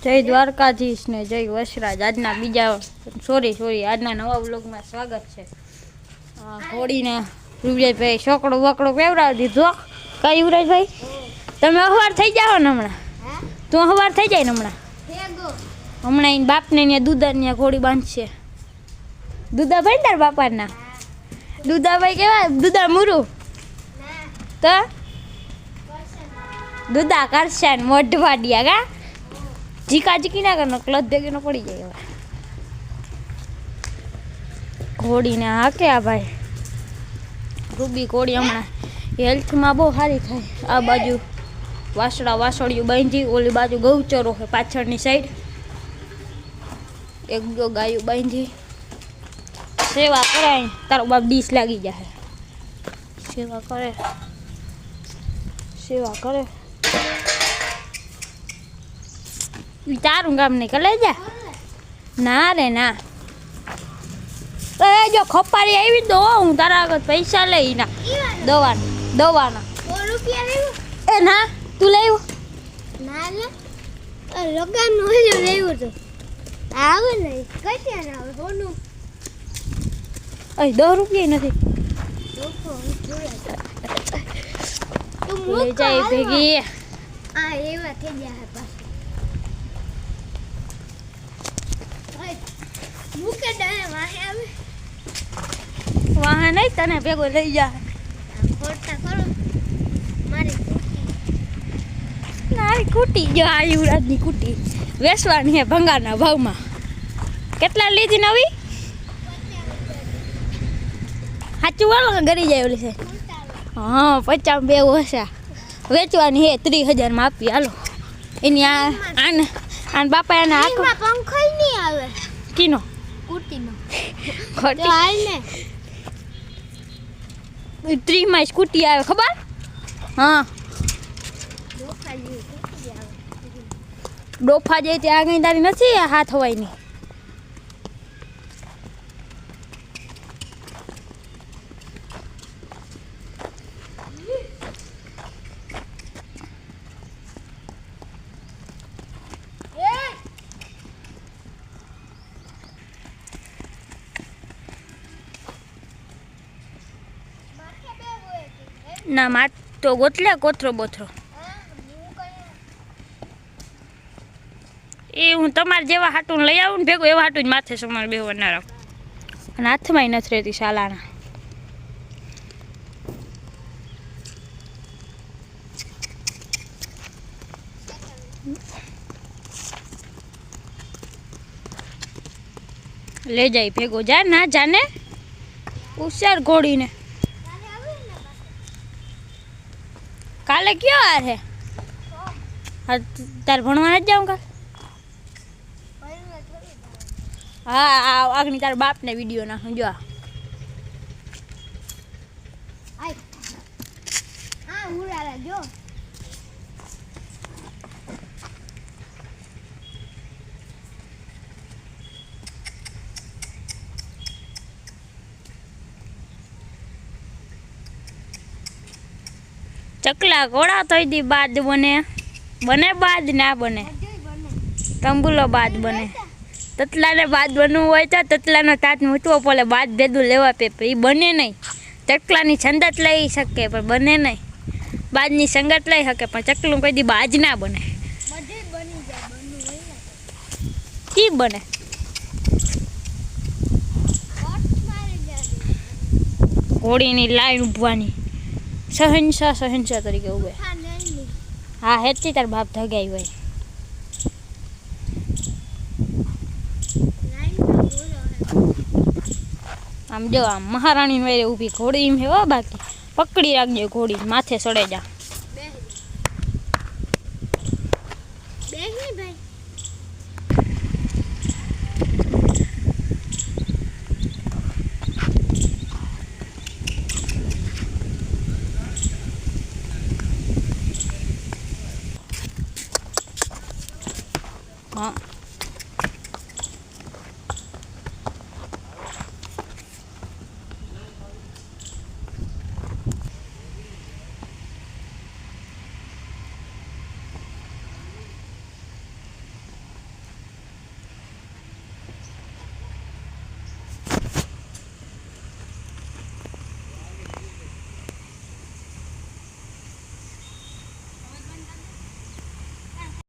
જય દ્વારકાધીશ ને જય વસરાજ। આજના બીજા આજના નવા વ્લોગમાં સ્વાગત છે। ઘોડીને યુવરાજભાઈ છોકડો વકડો પેવડાવી દીધો। કા યુવરાજભાઈ તમે અહવાર થઈ જાઓ ને હમણાં? તું અહવાર થઈ જાય ને હમણાં એને બાપને ત્યાં દૂધા ઘોડી બાંધશે। દૂધાભાઈ તાર બાપાના દૂધાભાઈ કેવા દૂધા મુરુ તો દૂધા કરશે ને મોઢવાડિયા કા જીકા જીકી ના કરનો ક્લચ ભેગી ન પડી જાય। હવે ઘોડીને હાકે આ ભાઈ રૂબી ઘોડી હમણાં હેલ્થમાં બહુ સારી થાય। આ બાજુ વાસળિયું બાંધી, ઓલી બાજુ ગૌચરો છે પાછળની સાઈડ, એક બે ગાયું બાંધી સેવા કરાય। તારો બાપ ડીશ લાગી જાય સેવા કરે તારું કામ નહીં કરે જા ના રે ના। તો એ જો ખપારી આવી તો હું તારા આગળ પૈસા લઈ ના દવાના એ ના તું લેવું ના લે લગામ નો લેવું તો આવે ને કઈ ના આવે કોનું અય 10 રૂપિયા નથી તું લઈ જાય ભેગી આ એવા થઈ ગયા પાછા મુકે ડાય વાહે આવે વાહે નહીં તને ભેગો લઈ જાય ખોટા કરો મારી કુટી જો આ યુવરાજની કુટી વેચવાની હે ભંગારના ભાવમાં। કેટલા લીધી નવી? સાચું વાળો ગરી જાય ઓલી છે હા 50 બે ઓછા વેચવાની હે 30,000 માં આપી હાલો એની આન બાપા એના આંખમાં પંખો નહીં આવે કીનો કુટીનો ખોટી હાલ ને 30 માં સ્કૂટી આવે ખબર? હા ડોફા જે ત્યાં આગળ તારી નથી હાથ હવાયની ના માટ તો ગોતલે કોથરો બોથરો એ હું તમારે જેવા હાટું લઈ આવું ને ભેગું એવા હાટું જ માથે સમારે બેહવા ના રાખું અને હાથમાં નથી રહેતી શાલાના। ले जाई भेगो जा ना जाने होशियार घोड़ी ने काले क्यों आ रहे तार भणवा जाऊंगा हाँ आगनी तार बाप ने वीडियो ना जो हाँ उड़ा जो चकला घोड़ा तो दी बाद बने बाद ना बने तंबुलो बाद बने ततला ने बाद बनवू होय तो ततला नो तात मूतवो पड़े बाद भेदू लेवा पेपे ई बने नहीं। चकला नी संगत लई सके पर बने नहीं, बाद नी संगत लई सके पर चकलू कोई दी बाज ना बने की बने घोड़ी नी लाइन उभवानी सहनशाह तरीके उभे हाँ हेती तार बाप धगाई भाई आम जो आम महाराणी मेरे ऊभी घोड़ी में हो बाकी पकड़ी राखजो घोड़ी माथे सड़े जा हाँ